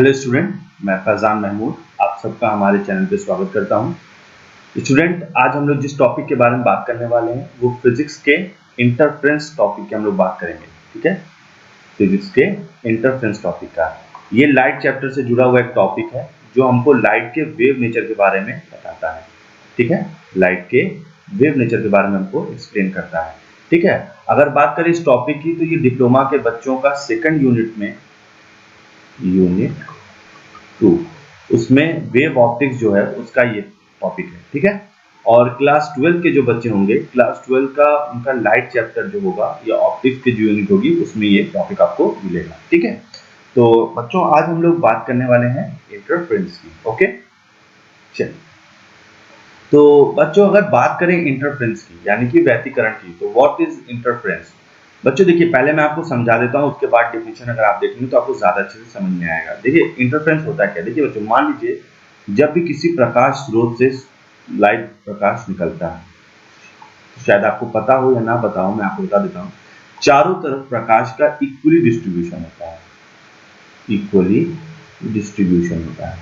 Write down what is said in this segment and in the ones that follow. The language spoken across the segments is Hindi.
हेलो स्टूडेंट, मैं फैजान महमूद आप सबका हमारे चैनल पे स्वागत करता हूं। स्टूडेंट, आज हम लोग जिस टॉपिक के बारे में बात करने वाले हैं वो फिजिक्स के इंटरफेरेंस टॉपिक की हम लोग बात करेंगे। ठीक है, फिजिक्स के इंटरफेरेंस टॉपिक का ये लाइट चैप्टर से जुड़ा हुआ एक टॉपिक है जो हमको लाइट के वेव नेचर के बारे में बताता है। ठीक है, लाइट के वेव नेचर के बारे में हमको एक्सप्लेन करता है। ठीक है, अगर बात करें इस टॉपिक की तो ये डिप्लोमा के बच्चों का सेकंड यूनिट में यूनिट 2 उसमें वेव ऑप्टिक्स जो है उसका ये टॉपिक है। ठीक है, और क्लास 12 के जो बच्चे होंगे, क्लास 12 का उनका लाइट चैप्टर जो होगा या ऑप्टिक्स की जो यूनिट होगी उसमें ये टॉपिक आपको मिलेगा। ठीक है, तो बच्चों आज हम लोग बात करने वाले हैं इंटरफेरेंस की। ओके, चलिए, तो बच्चों अगर बात करें इंटरफेरेंस की यानी कि व्यतिकरण की, तो व्हाट इज इंटरफेरेंस। बच्चों देखिए, पहले मैं आपको समझा देता हूं, उसके बाद डेफिनेशन अगर आप देखेंगे तो आपको ज्यादा अच्छे से समझ में आएगा। देखिए इंटरफेरेंस होता है क्या। देखिए बच्चों, मान लीजिए जब भी किसी प्रकाश स्रोत से लाइट प्रकाश निकलता है, तो शायद आपको पता हो या ना पता हो, मैं आपको बता देता हूँ, चारों तरफ प्रकाश का इक्वली डिस्ट्रीब्यूशन होता है। इक्वली डिस्ट्रीब्यूशन होता है।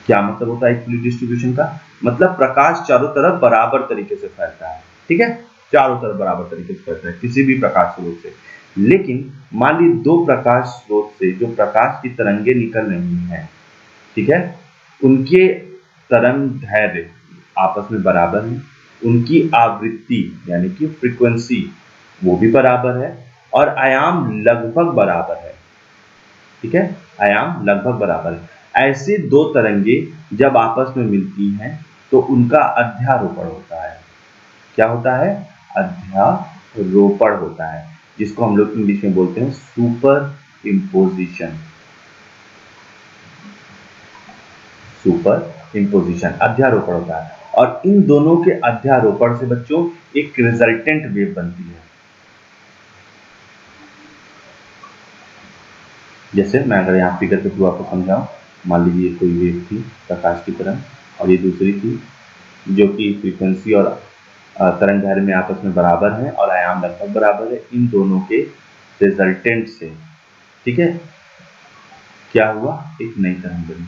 क्या मतलब होता है इक्वली डिस्ट्रीब्यूशन का? मतलब प्रकाश चारों तरफ बराबर तरीके से फैलता है। ठीक है, चारों तरफ बराबर तरीके से फैलता है किसी भी प्रकाश स्रोत से। लेकिन मान ली दो प्रकाश स्रोत से जो प्रकाश की तरंगे निकल रही हैं, ठीक है, उनके तरंग दैर्ध्य आपस में बराबर है, उनकी आवृत्ति यानी कि फ्रीक्वेंसी वो भी बराबर है, और आयाम लगभग बराबर है। ठीक है, आयाम लगभग बराबर है। ऐसे दो तरंगे जब आपस में मिलती हैं तो उनका अध्यारोपण होता है। क्या होता है? अध्यारोपण होता है, जिसको हम लोग इंग्लिश में बोलते हैं सुपर इम्पोजिशन। सुपर इम्पोजिशन, अध्यारोपण होता है, और इन दोनों के अध्यारोपण से बच्चों एक रिजल्टेंट वेव बनती है। जैसे मैं अगर यहाँ फिगर के थ्रू आपको समझाऊं, मान लीजिए कोई वेव थी प्रकाश की तरह, और ये दूसरी थी जो कि फ्रीक्वेंसी और तरंग दैर्ध्य में आपस में बराबर है और आयाम लगभग बराबर है। इन दोनों के रिजल्टेंट से, ठीक है, क्या हुआ? एक नई तरंग बनी।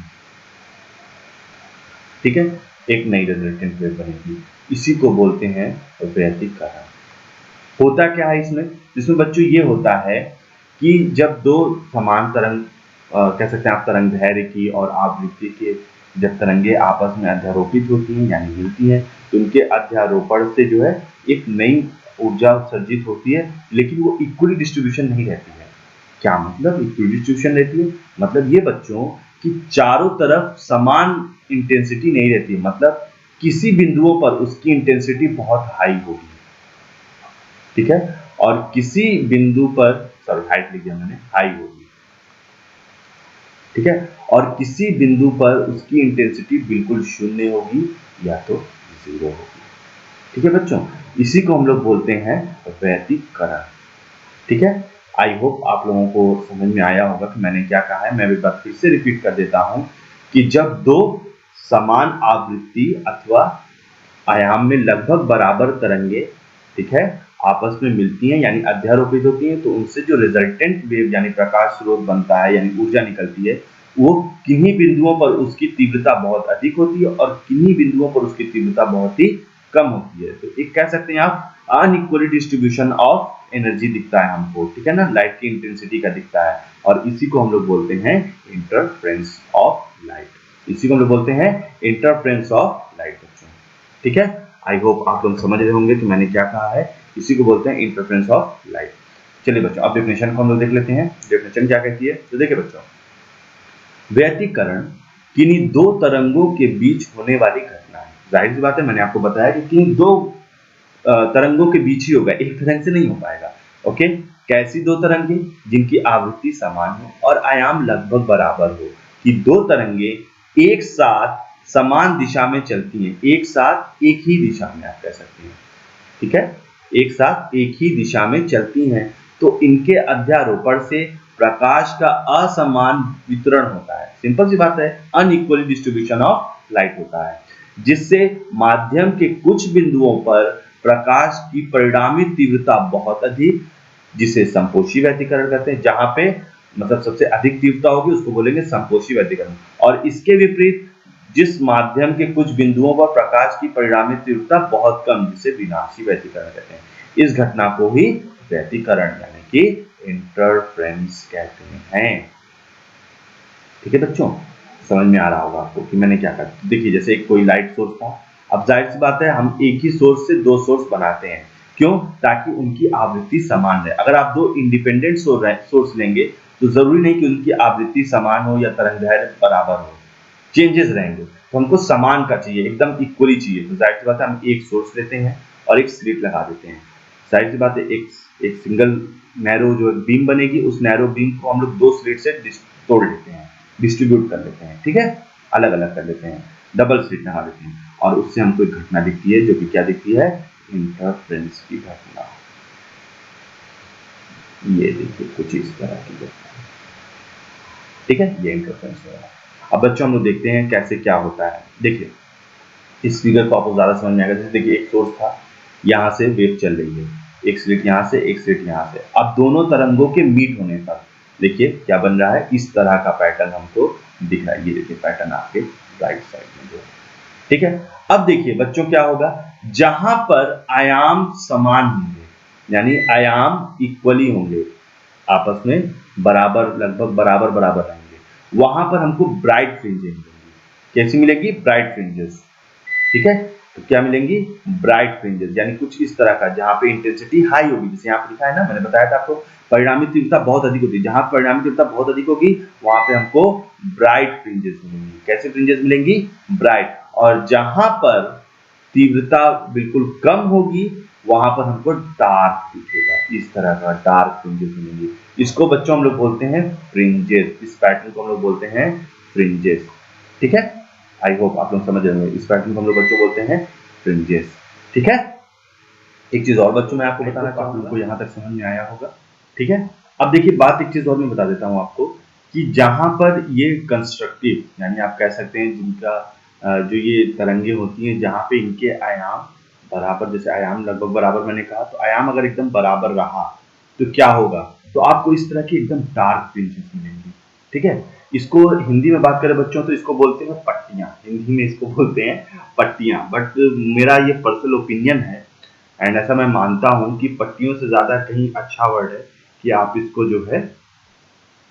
ठीक है, एक नई रिजल्टेंट वेव बनेगी। इसी को बोलते हैं व्यतिकरण। होता क्या है इसमें? इसमें बच्चों ये होता है कि जब दो समान तरंग, कह सकते हैं आप, तरंग दैर्ध्य की और आवृत्ति के जब तरंगे आपस में अध्यारोपित होती हैं यानी मिलती हैं, तो उनके अध्यारोपण से जो है एक नई ऊर्जा उत्सर्जित होती है, लेकिन वो इक्वली डिस्ट्रीब्यूशन नहीं रहती है। क्या मतलब इक्वली डिस्ट्रीब्यूशन रहती है? मतलब ये बच्चों कि चारों तरफ समान इंटेंसिटी नहीं रहती है। मतलब किसी बिंदुओं पर उसकी इंटेंसिटी बहुत हाई होगी, ठीक है, और किसी बिंदु पर, सॉरी हाइट लिख दिया मैंने, हाई होगी। ठीक है, और किसी बिंदु पर उसकी इंटेंसिटी बिल्कुल शून्य होगी या तो जीरो होगी। ठीक है बच्चों, इसी को हम लोग बोलते हैं व्यतिकरण। ठीक है, आई होप आप लोगों को समझ में आया होगा कि मैंने क्या कहा है। मैं एक बार फिर से रिपीट कर देता हूं कि जब दो समान आवृत्ति अथवा आयाम में लगभग बराबर तरंगे, ठीक है, आपस में मिलती हैं यानी अध्यारोपित होती हैं, तो उनसे जो रिजल्टेंट वेव यानी प्रकाश स्रोत बनता है यानी ऊर्जा निकलती है, वो किन्हीं बिंदुओं पर उसकी तीव्रता बहुत अधिक होती है और किन्हीं बिंदुओं पर उसकी तीव्रता बहुत ही कम होती है। तो एक कह सकते हैं आप अनइक्वली डिस्ट्रीब्यूशन ऑफ एनर्जी दिखता है हमको, ठीक है ना, लाइट की इंटेंसिटी का दिखता है, और इसी को हम लोग बोलते हैं इंटरफेरेंस ऑफ लाइट। इसी को हम लोग बोलते हैं इंटरफेरेंस ऑफ लाइट बच्चों। ठीक है, आई होप आप लोग समझ रहे होंगे कि मैंने क्या कहा है। इसी को बोलते हैं इंटरफेरेंस ऑफ लाइट। चलिए बच्चों, अब डेफिनेशन को हम लोग देख लेते हैं। डेफिनेशन क्या कहती है? तो देखिए बच्चों, व्यतिकरण किन्हीं दो तरंगों के बीच होने वाली घटना है। जाहिर सी बात है, मैंने आपको बताया कि किन्हीं दो तरंगों के बीच ही होगा, एक तरंग से नहीं हो पाएगा। ओके, कैसी दो तरंगे? जिनकी आवृत्ति समान हो और आयाम लगभग बराबर हो, कि दो तरंगे एक साथ समान दिशा में चलती हैं, एक साथ एक ही दिशा में, आप कह सकते हैं। ठीक है, एक साथ एक ही दिशा में चलती हैं, तो इनके अध्यारोपण से प्रकाश का असमान वितरण होता है। सिंपल सी बात है, अनइक्वली डिस्ट्रीब्यूशन ऑफ लाइट होता है, जिससे माध्यम के कुछ बिंदुओं पर प्रकाश की परिणामी तीव्रता बहुत अधिक, जिसे संपोषी व्यतिकरण कहते हैं, जहां पे मतलब सबसे अधिक तीव्रता होगी उसको बोलेंगे संपोषी व्यतिकरण। और इसके विपरीत जिस माध्यम के कुछ बिंदुओं पर प्रकाश की परिणामी तीव्रता बहुत कम, जिसे विनाशी व्यतिकरण कहते हैं, इस घटना को ही व्यतिकरण यानी कि इंटरफेरेंस कहते हैं। ठीक है बच्चों, समझ में आ रहा होगा आपको कि मैंने क्या कहा। देखिए जैसे एक कोई लाइट सोर्स था, अब जाहिर सी बात है हम एक ही सोर्स से दो सोर्स बनाते हैं, क्यों? ताकि उनकी आवृत्ति समान रहे। अगर आप दो इंडिपेंडेंट सोर्स लेंगे तो जरूरी नहीं कि उनकी आवृत्ति समान हो या तरंगदैर्घ्य बराबर हो, चेंजेस रहेंगे। तो हमको समान का चाहिए, एकदम इक्वली चाहिए। तो जाहिर सी बात है हम एक सोर्स लेते हैं और एक स्लिट लगा देते हैं। जाहिर सी बात है एक सिंगल नैरो जो बीम बनेगी, उस नैरो बीम को हम लोग दो स्लिट से तोड़ लेते हैं, डिस्ट्रीब्यूट कर लेते हैं, ठीक है, अलग अलग कर लेते हैं, डबल स्लिट लगा देते हैं, और उससे हमको एक घटना दिखती है जो कि क्या दिखती है? इंटरफेरेंस की घटना। ये देखिए कुछ इस तरह की घटना, ठीक है, ये इंटरफेरेंस हो रहा है। अब बच्चों हम लोग देखते हैं कैसे क्या होता है। देखिए इस फिगर को आपको ज्यादा समझ में आएगा। जैसे देखिए एक सोर्स था, यहाँ से वेव चल रही है, एक स्लिट यहाँ से, एक स्लिट यहाँ से। अब दोनों तरंगों के मीट होने पर देखिए क्या बन रहा है, इस तरह का पैटर्न हमको दिख रहा है। ये देखिए पैटर्न आपके राइट साइड में जो है, ठीक है। अब देखिए बच्चों क्या होगा, जहां पर आयाम समान होंगे यानी आयाम इक्वली होंगे, आपस में बराबर, लगभग बराबर बराबर रहेंगे, वहां पर हमको ब्राइट फ्रिंजेस मिलेंगी। कैसी मिलेगी? ब्राइट फ्रिंजेस, ठीक है। तो क्या मिलेंगी? ब्राइट फ्रिंजेस, यानी कुछ इस तरह का, जहां पे इंटेंसिटी हाई होगी, जैसे यहाँ पे लिखा है ना, मैंने बताया था आपको, परिणामी तीव्रता बहुत अधिक होती है। जहां परिणामी तीव्रता बहुत अधिक होगी वहां पे हमको ब्राइट फ्रिंजेस मिलेंगी। कैसे फ्रिंजेस मिलेंगी? ब्राइट। और जहां पर तीव्रता बिल्कुल कम होगी वहां पर हमको डार्क दिखेगा, इस तरह का डार्क फ्रिंजेस मिलेंगी। इसको बच्चों हम लोग बोलते हैं फ्रिंजेस, इस पैटर्न को हम लोग बोलते हैं फ्रिंजेस, ठीक है। आई होप आप लोग समझ रहे होंगे, इस पैटर्न को हम लोग बच्चों बोलते हैं फ्रिंजेस, ठीक है। एक चीज और बच्चों मैं आपको बताना चाहूंगा, आप लोग को यहाँ तक समझ में आया होगा, ठीक है। अब देखिए बात, एक चीज और मैं बता देता हूँ आपको कि जहां पर ये कंस्ट्रक्टिव, यानी आप कह सकते हैं जिनका जो ये तरंगे होती हैं, जहां पे इनके आयाम बराबर, जैसे आयाम लगभग बराबर मैंने कहा, तो आयाम अगर एकदम बराबर रहा तो क्या होगा, तो आपको इस तरह की एकदम डार्क फ्रिंजेस मिलेंगी, ठीक है। इसको हिंदी में बात करें बच्चों तो इसको बोलते हैं पट्टियां, हिंदी में इसको बोलते हैं पट्टियां। बट मेरा ये पर्सनल ओपिनियन है एंड ऐसा मैं मानता हूं कि पट्टियों से ज्यादा कहीं अच्छा वर्ड है कि आप इसको जो है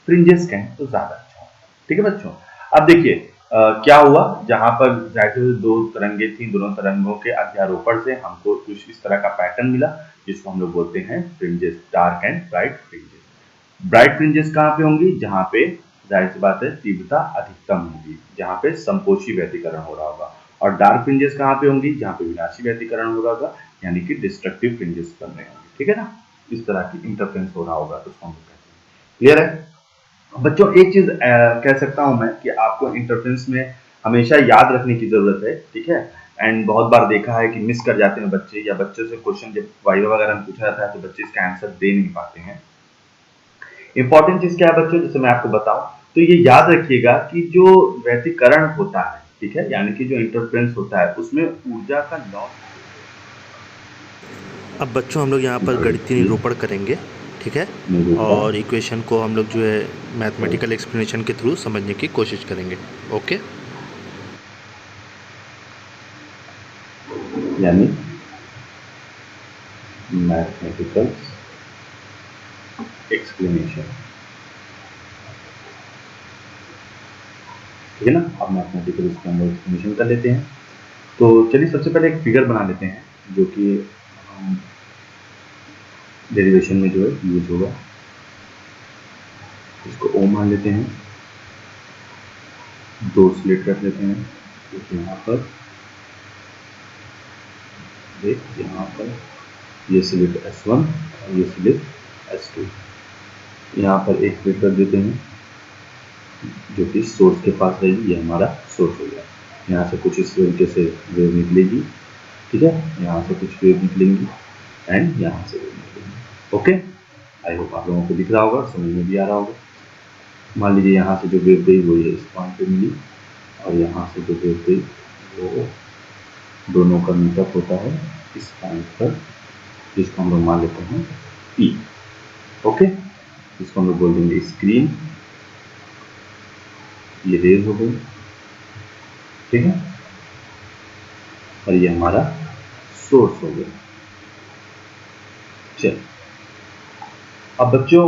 फ्रिंजेस कहें तो ज्यादा अच्छा होगा, ठीक है बच्चों। अब देखिए क्या हुआ, जहां पर जाहिर दो तरंगे थी, दोनों तरंगों के अध्यारोपण से हमको कुछ इस तरह का पैटर्न मिला, जिसको हम लोग बोलते हैं fringes, dark and bright fringes. Bright fringes कहाँ पे होंगी? जहां पे जाहिर सी बात है तीव्रता अधिकतम होगी, जहां पे संपोषी व्यतिकरण हो रहा होगा। और डार्क फ्रिंजेस कहाँ पे होंगी? जहां पे विनाशी व्यतिकरण हो रहा होगा, यानी कि डिस्ट्रक्टिव फ्रिंजेस बन रहे होंगे, ठीक है ना। इस तरह की इंटरफेरेंस हो रहा होगा तो उसको हम लोग कहते हैं। क्लियर है बच्चों? एक चीज कह सकता हूं मैं कि आपको इंटरफेरेंस में हमेशा याद रखने की जरूरत है, ठीक है। एंड बहुत बार देखा है कि मिस कर जाते हैं बच्चे, या बच्चों से क्वेश्चन जब वाइवा वगैरह में पूछा जाता है तो बच्चे इसका आंसर दे नहीं पाते हैं। इंपॉर्टेंट चीज क्या है बच्चों, जैसे मैं आपको बताऊं तो ये याद रखिएगा कि जो व्यतिकरण होता है, ठीक है, यानी कि जो इंटरफेरेंस होता है उसमें ऊर्जा का लॉस। अब बच्चों हम लोग यहाँ पर गणितीय निरूपण करेंगे, ठीक है, और इक्वेशन को हम लोग जो है मैथमेटिकल एक्सप्लेनेशन के थ्रू समझने की कोशिश करेंगे। ओके, यानी मैथमेटिकल एक्सप्लेनेशन, ठीक है ना। अब मैथमेटिकल इसके अंदर एक्सप्लेनेशन कर लेते हैं। तो चलिए सबसे पहले एक फिगर बना लेते हैं जो कि डेरिवेशन में जो है यूज होगा। इसको ओ मान लेते हैं, दो स्लिट रख लेते हैं, एक यहाँ पर, एक यहाँ पर, ये स्लिट S1 और ये स्लिट S2। यहाँ पर एक स्लिट रख देते हैं जो कि सोर्स के पास रहेगी, ये हमारा सोर्स हो गया। यहाँ से कुछ इस तरीके से वेव निकलेगी, ठीक है, यहाँ से कुछ वेव निकलेंगी एंड यहाँ से वेव निकलेंगी। ओके, आई होप आप लोगों को दिख रहा होगा, समझ में भी आ रहा होगा। मान लीजिए यहाँ से जो वेव गई वो ये इस पॉइंट पे मिली, और यहाँ से जो वेव गई वो दोनों का मीटअप होता है इस पॉइंट पर, जिसको हम लोग मान लेते हैं P। ओके, इसको हम लोग बोल देंगे स्क्रीन, ये रेज हो गई, ठीक है, और ये हमारा सोर्स हो गया। चलिए अब बच्चों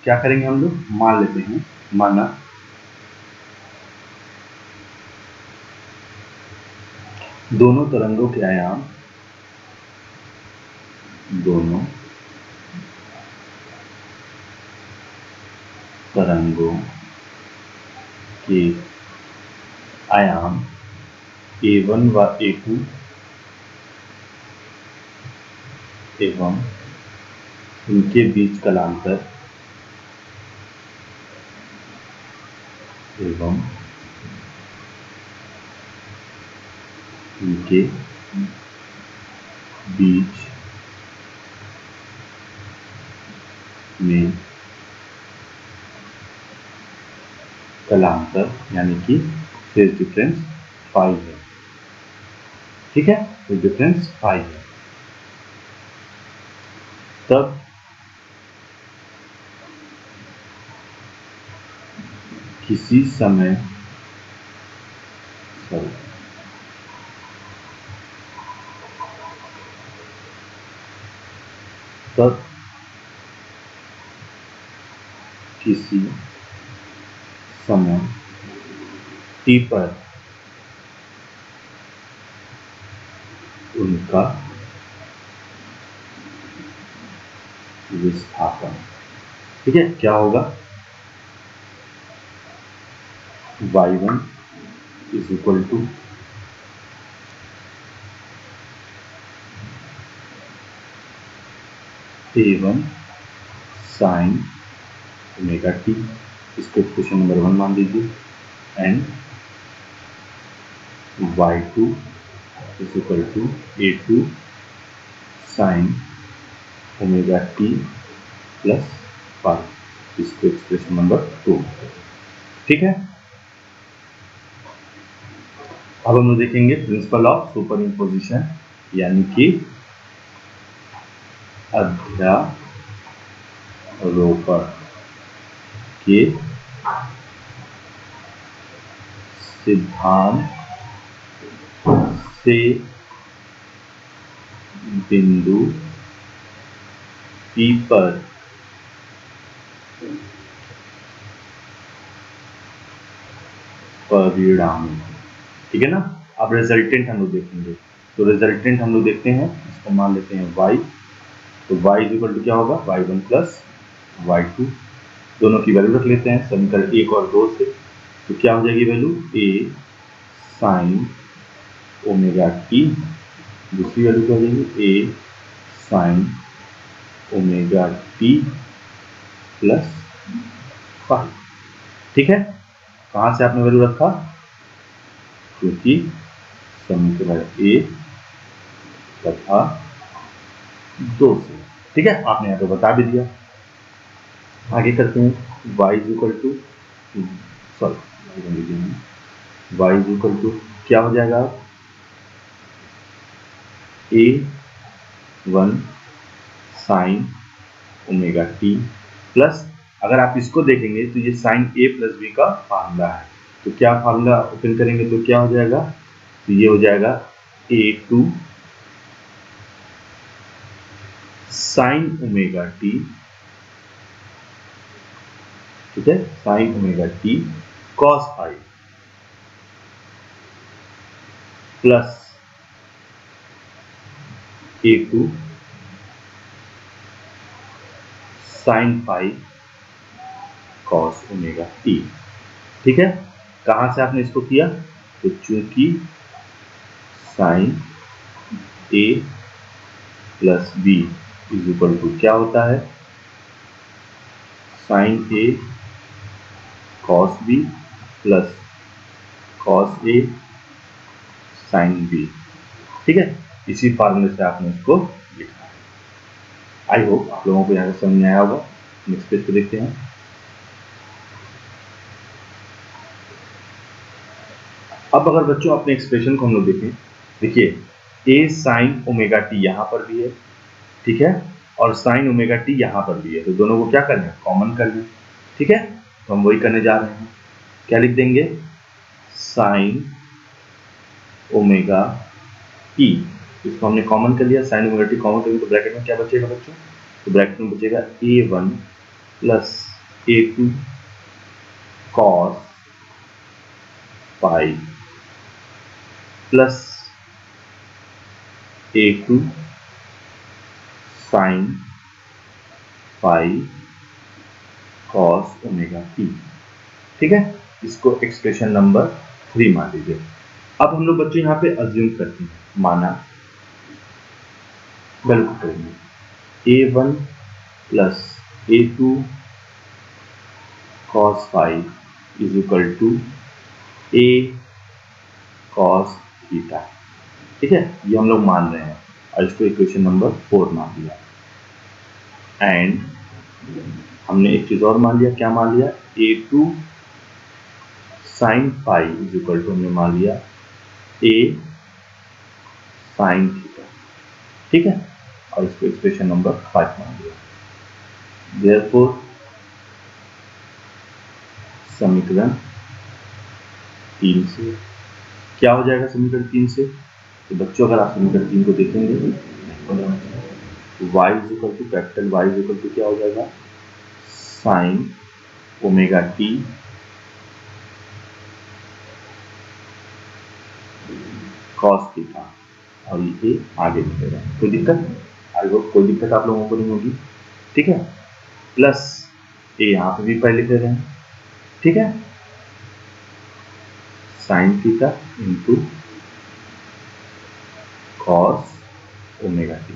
क्या करेंगे हम लोग, मान लेते हैं, माना दोनों तरंगों के आयाम, दोनों तरंगों के आयाम A1 व A2 एवं उनके बीच कलांतर एवं उनके बीच में कलांतर यानी कि फेज डिफरेंस 5 है, ठीक है, फेज डिफरेंस 5 है। तब किसी समय तब किसी समय t पर उनका विस्थापन, ठीक है, क्या होगा, y1 is equal to A1 sine omega t, इसको इक्वेशन नंबर 1 मान लीजिए, and y2 is equal to A2 sine omega t plus 5, इसको एक्सप्रेशन नंबर 2, ठीक है। अब हम लोग देखेंगे प्रिंसिपल ऑफ सुपर इम्पोजिशन, यानी कि अध्यारोपण के सिद्धांत से बिंदु P पर परिणाम, ठीक है ना। अब रिजल्टेंट हम लोग देखेंगे, तो रिजल्टेंट हम लोग देखते हैं, इसको मान लेते हैं y, तो y इज इक्वल टू क्या होगा, y1 प्लस y2, दोनों की वैल्यू रख लेते हैं समीकरण 1 और 2 से, तो क्या हो जाएगी value, a sign omega T, दूसरी वैल्यू क्या हो जाएगी, a sign omega t plus 5, ठीक है। कहाँ से आपने वैल्यू रखा, क्योंकि समीकरण 1 तथा 2 से, ठीक है, आपने यहाँ पे बता भी दिया। आगे करते हैं, y इज इक्वल टू क्या हो जाएगा, A1 sine omega t plus, अगर आप इसको देखेंगे तो ये साइन A प्लस बी का फार्मूला है, तो क्या फार्मूला ओपन करेंगे तो क्या हो जाएगा, तो ये हो जाएगा A2 साइन ओमेगा टी, ठीक है, sine omega t cos phi plus A2 sine phi cos omega t, ठीक है। कहाँ से आपने इसको किया, तो चूंकि sine A plus B is equal to क्या होता है, sine A cos B plus cos A sine B, ठीक है, इसी फार्मूले से आपने इसको लिखा है। आई होप आप लोगों को यहाँ से समझ में आया होगा। नेक्स्ट पेज पे देखते हैं। अब अगर बच्चों अपने एक्सप्रेशन को हम लोग देखें, देखिए a साइन ओमेगा टी यहाँ पर भी है, ठीक है, और साइन ओमेगा टी यहाँ पर भी है, तो दोनों को क्या करना है, कॉमन कर लें। ठीक है, तो हम वही करने जा रहे हैं। क्या लिख देंगे, साइन ओमेगा टी, इसको हमने कॉमन कर लिया, साइन ओमेगा टी कॉमन करेंगे तो ब्रैकेट में क्या बचेगा बच्चों, तो ब्रैकेट में बचेगा a1 plus a2 cos pi plus a2 sine pi cos omega t. ठीक है, इसको एक्सप्रेशन नंबर 3 मान लीजिए। अब हम लोग बच्चों यहाँ पे अज्यूम करते हैं, माना वैल्यू करेंगे a1 plus a2 cos phi is equal to a cos theta. ठीक है, ये हम लोग मान रहे हैं और इसको इक्वेशन नंबर 4 मान लिया। एंड हमने एक चीज और मान लिया, क्या मान लिया, a2 sin phi is equal to हमने मान लिया a sin थीटा। ठीक है, और इसको एक्सप्रेशन नंबर 5 मान लिया। Therefore समीकरण 3 से क्या हो जाएगा, समीकरण 3 से, तो बच्चों अगर आप समीकरण 3 को देखेंगे y is equal to capital Y is equal to क्या हो जाएगा, sine omega t cos theta, और ये आगे लिखेगा। कोई दिक्कत, आगे कोई दिक्कत आप लोगों को नहीं होगी। ठीक है, प्लस ये यहाँ पे भी पहले लिख रहे हैं। ठीक है, sine theta into cos omega t,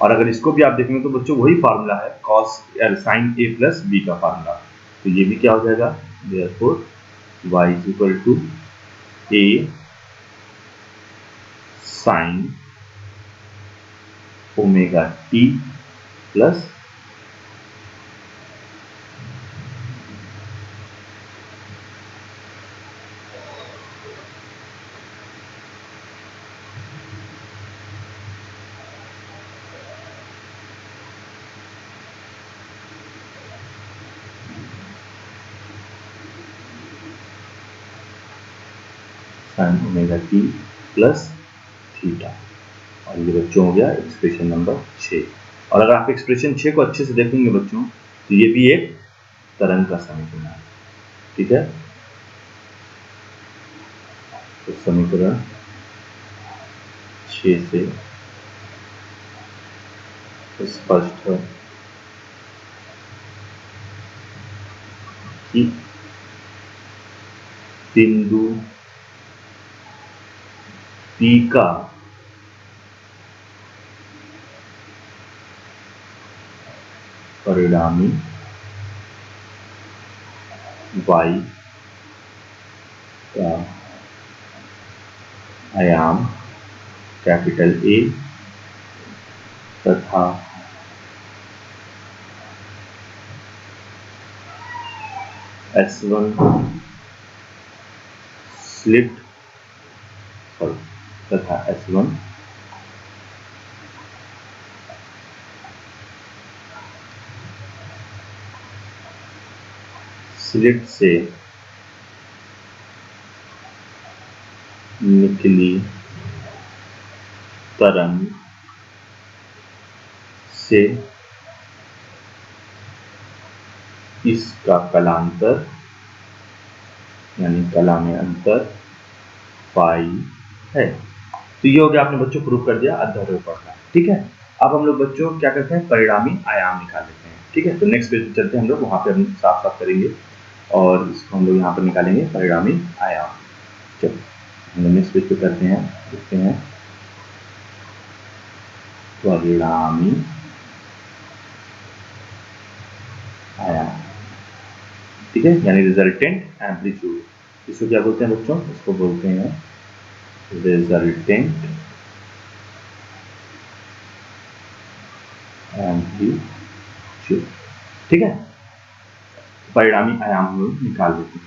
और अगर इसको भी आप देखेंगे तो बच्चों वही फार्मूला है, cos sine A plus B का फार्मूला, तो ये भी क्या हो जाएगा, therefore y is equal to A sine omega t plus sine omega t plus theta, और ये बच्चों हो गया एक्सप्रेशन नंबर 6। और अगर आप एक्सप्रेशन 6 को अच्छे से देखेंगे बच्चों, तो ये भी एक तरंग का समीकरण है। ठीक है, तो समीकरण 6 से स्पष्ट है कि बिंदु P का परिणामी y का आयाम कैपिटल A तथा S1 स्लिट तथा S1 स्लिट से निकली तरंग से इसका कलांतर यानी कला में अंतर पाई है। तो ये हो गया, आपने बच्चों प्रूव कर दिया अध्यारोपण का। ठीक है, अब हम लोग बच्चों क्या करते हैं, परिणामी आयाम निकाल लेते हैं। ठीक है, तो नेक्स्ट पेज पे चलते हैं हम लोग, वहां पे हम साफ साफ करेंगे और इसको हम लोग यहाँ पर निकालेंगे परिणामी आयाम। चलो हम लोग नेक्स्ट पेज पे करते हैं, देखते हैं परिणामी आयाम। ठीक है, यानी रिजल्टेंट एम्पलीट्यूड, इसको क्या बोलते हैं बच्चों, इसको बोलते हैं रिजल्टेंट एम्पलीट्यूड। ठीक है, परिणामी आयाम हम लोग निकाल देते हैं।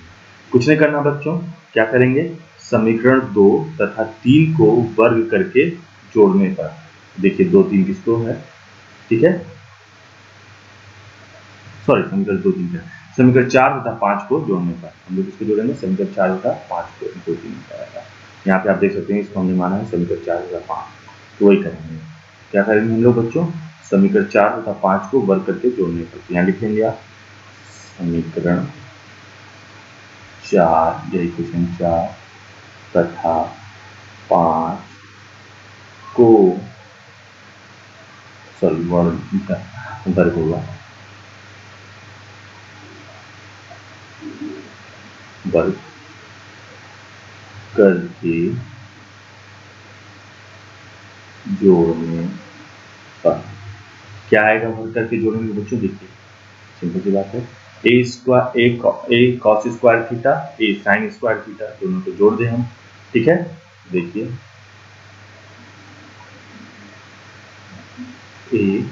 कुछ नहीं करना बच्चों, क्या करेंगे, समीकरण 2 तथा 3 को वर्ग करके जोड़ने पर, देखिए 2 3 किसको है, ठीक है, सॉरी समीकरण 2 3 4, समीकरण 4 तथा 5 को जोड़ने पर हम लोग इसको जोड़ेंगे, समीकरण 4 तथा 5 को 2 3 आएगा। यहाँ पे आप देख सकते हैं इसको हमने माना है समीकरण 4 तथा 5, तो वही करेंगे। क्या करेंगे हम लोग बच्चों, समीकरण 4 तथा 5 को वर्ग करके जोड़ने पर, यहाँ लिख लेंगे आप समीकरण 4 या इक्वेशन 4 तथा 5 को, सॉरी वर्ग होगा, वर्ग करके जोड़ने पर क्या आएगा, वर्ग करके जोड़ने में बच्चों देखिए सिंपल सी बात है, A square A cos square theta A sine square theta दोनों को जोड़ दें हम, ठीक है। देखिए A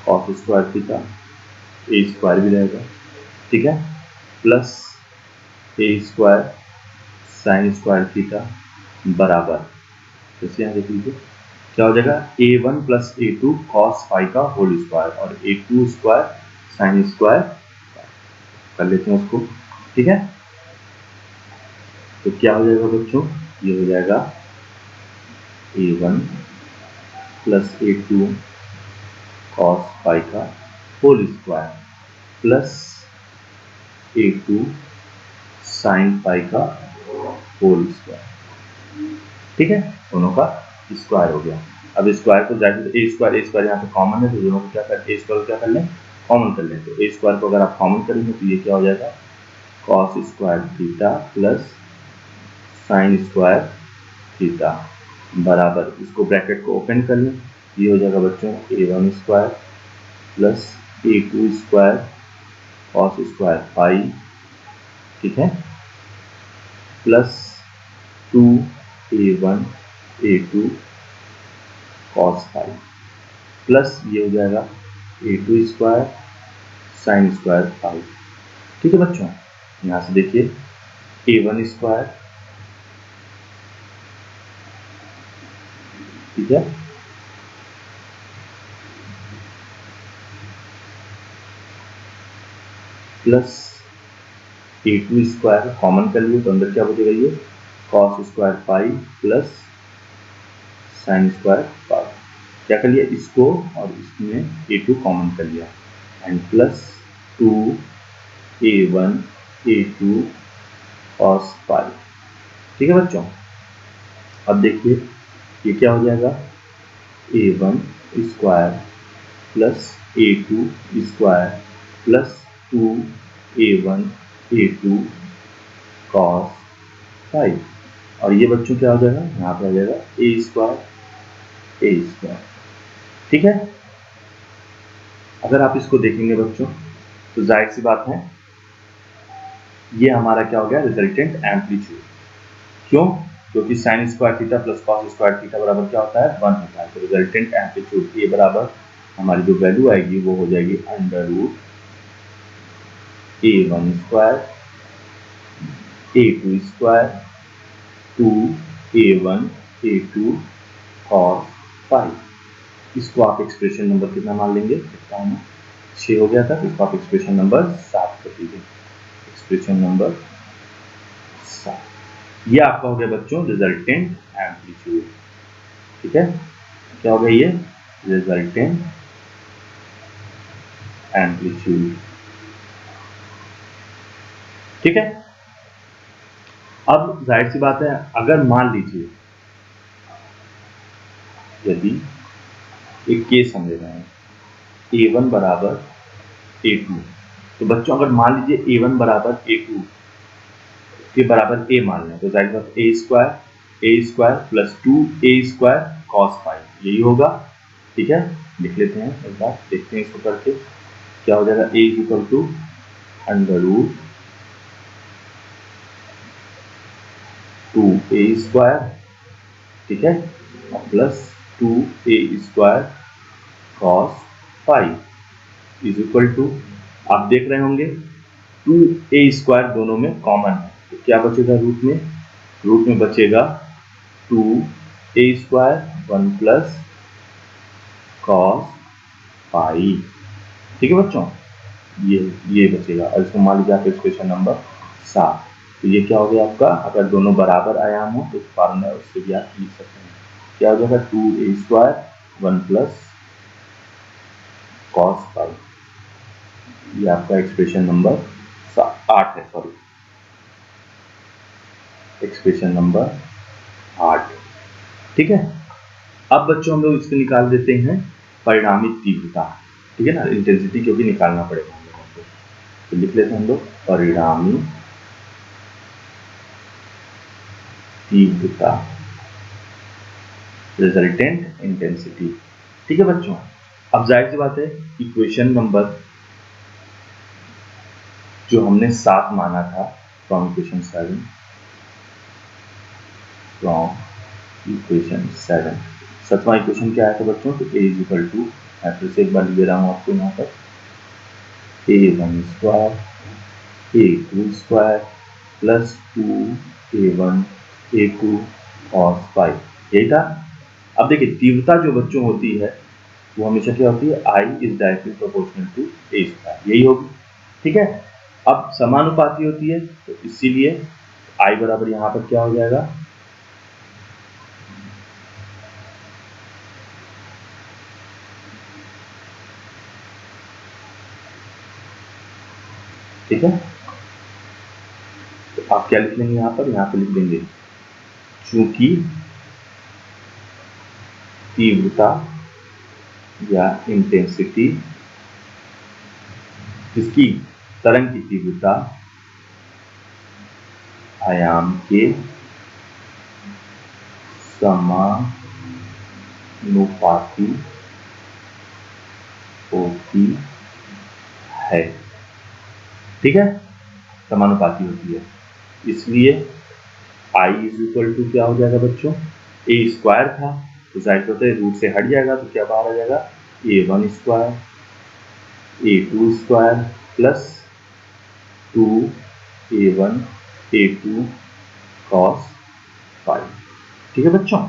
cos square theta A square भी रहेगा, ठीक है, plus A square sine square theta बराबर, जैसे यहाँ देख लीजिए क्या हो जाएगा, a1 plus a2 cos phi का होल स्क्वायर और a2 स्क्वायर साइन स्क्वायर कर लेते हैं उसको, ठीक है। तो क्या हो जाएगा बच्चों, ये हो जाएगा a1 plus a2 cos phi का whole square plus a2 sine phi का होल स्क्वायर, ठीक है, दोनों का स्क्वायर हो गया। अब स्क्वायर को जाके ए स्क्वायर यहाँ पे कॉमन है, तो दोनों को क्या कर, ए स्क्वायर को क्या कर लें, कॉमन कर लें। तो ए स्क्वायर को अगर आप कॉमन करेंगे तो ये क्या हो जाएगा, cos square theta plus sine square theta बराबर, इसको ब्रैकेट को ओपन कर लें, ये हो जाएगा बच्चों a1 square plus a2 square cos square phi, ठीक है, plus 2a1 a2 cos phi plus ये हो जाएगा a2 square sine square phi, ठीक है बच्चों। यहाँ से देखिए a1 स्क्वायर, ठीक है, प्लस a2 स्क्वायर कॉमन कर लिए तो अंदर क्या बचेगा, ये cos square phi plus sine square phi, क्या कर लिया इसको और इसमें a2 कॉमन कर लिया and plus 2a1 a2 cos phi, ठीक है बच्चों। अब देखिए ये क्या हो जाएगा, a1 square plus a2 square plus 2a1 a2 cos phi, और ये बच्चों क्या हो जाएगा, यहाँ पे आ जाएगा ए स्क्वायर, ठीक है। अगर आप इसको देखेंगे बच्चों तो जाहिर सी बात है ये हमारा क्या हो गया, रिजल्टेंट एम्पलीट्यूड, क्यों, क्योंकि sign square theta plus cos square theta बराबर क्या होता है, 1 होता है। तो रिजल्टेंट एम्पलीट्यूड ए बराबर हमारी जो वैल्यू आएगी वो हो जाएगी under root a1 square a2 square 2a1 a2 cos phi, इसको आप एक्सप्रेशन नंबर कितना मान लेंगे, 6 हो गया था, तो इसको आप एक्सप्रेशन नंबर 7 कर दीजिए, एक्सप्रेशन नंबर 7। ये आपका हो गया बच्चों रिजल्टेंट एम्पलीट्यूड, ठीक है, क्या हो गया ये रिजल्टेंट एम्पलीट्यूड, ठीक है। अब जाहिर सी बात है अगर मान लीजिए यदि एक केस हम ले रहे हैं a1 बराबर a2, तो बच्चों अगर मान लीजिए a1 बराबर a2 के बराबर a मान लें तो जाहिर बात a square plus 2a square cos phi यही होगा, ठीक है। लिख लेते हैं एक बार, देखते हैं इसको करके क्या हो जाएगा, a equal to under root 2a square, ठीक है, और plus 2a square cos phi is equal to, आप देख रहे होंगे 2a स्क्वायर दोनों में कॉमन है, तो क्या बचेगा रूट में बचेगा 2a स्क्वायर 1 प्लस cos पाई। ठीक है बच्चों, ये बचेगा। और इसको मान लीजिए आप इक्वेशन नंबर 7। तो ये क्या हो गया आपका, अगर दोनों बराबर आयाम हो तो फॉर्मूला उससे भी आप लिख सकते हैं। क्या हो जाएगा, 2a² 1 प्लस cos पाई। ये आपका एक्सप्रेशन नंबर 8 है, सॉरी, एक्सप्रेशन नंबर 8। ठीक है, अब बच्चों हम लोग इसको निकाल देते हैं परिणामी तीव्रता। ठीक है ना, इंटेंसिटी क्योंकि निकालना पड़ेगा हम लोगों को। तो लिख लेते हैं हम लोग परिणामी तीव्रता, रिजल्टेंट इंटेंसिटी। ठीक है बच्चों, अब जाहिर सी बात है इक्वेशन नंबर जो हमने 7 माना था फ्रॉम इक्वेशन 7, सतवां इक्वेशन क्या आया था बच्चों, तो a इज इक्वल टू, मैं फिर से एक बार लिख रहा हूँ आपको यहाँ पर, a1² a2² plus 2a1 a2 cos pi. यही था। अब देखिए तीव्रता जो बच्चों होती है वो हमेशा क्या होती है, I is directly proportional to a², यही होगी। ठीक है, अब समानुपाती होती है तो इसीलिए I बराबर यहाँ पर क्या हो जाएगा, ठीक है। तो आप क्या लिख लेंगे यहाँ पर लिख देंगे चूंकि तीव्रता या इंटेंसिटी, जिसकी तरंग की तीव्रता आयाम के समानुपाती होती है। ठीक है, समानुपाती होती है, इसलिए I इज इक्वल टू क्या हो जाएगा बच्चों, a² था तो जाहिर होता है रूट से हट जाएगा तो क्या बाहर आ जाएगा, a1² a2² plus 2a1 a2 cos पाई। ठीक है बच्चों,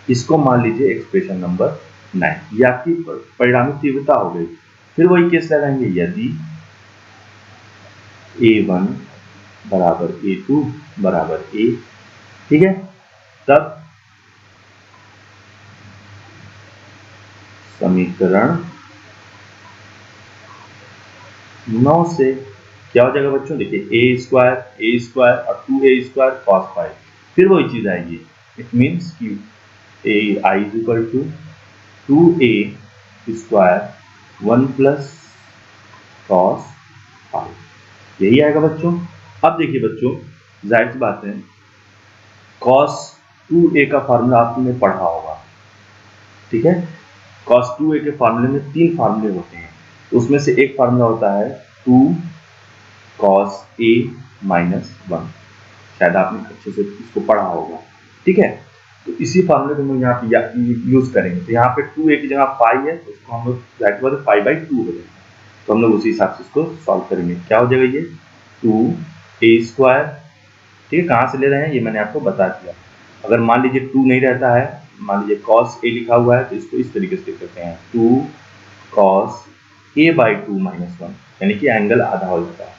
इसको मान लीजिए एक्सप्रेशन नंबर 9। ये आपकी परिणामी तीव्रता हो गई। फिर वही केस लगाएंगे, यदि a1 बराबर a2 बराबर a, ठीक है, तब समीकरण 9 से क्या हो जाएगा बच्चों, देखिए a² और 2a² cos पाई, फिर वही चीज आएगी। इट मीन्स कि I is equal to 2a² 1 plus cos pi, यही आएगा बच्चों। अब देखिए बच्चों, जाहिर सी बात है cos 2a का फार्मूला आपने पढ़ा होगा। ठीक है, cos 2a के फार्मूले में 3 फार्मूले होते हैं, तो उसमें से एक फार्मूला होता है 2 cos a माइनस 1, शायद आपने अच्छे से इसको पढ़ा होगा। ठीक है, तो इसी फार्मूले को हम यहाँ पे यूज करेंगे। तो यहाँ पे 2a की जगह पाई है तो उसको हम लोग पाई/2 हो जाएगा, तो हम लोग उसी हिसाब से इसको सॉल्व करेंगे। क्या हो जाएगा ये 2a², ठीक है, कहाँ से ले रहे हैं ये मैंने आपको बता दिया। अगर मान लीजिए 2 नहीं रहता है, मान लीजिए cos a लिखा हुआ है तो इसको इस तरीके से लिख सकते हैं 2 cos a/2 माइनस 1, यानी कि एंगल आधा हो जाता है।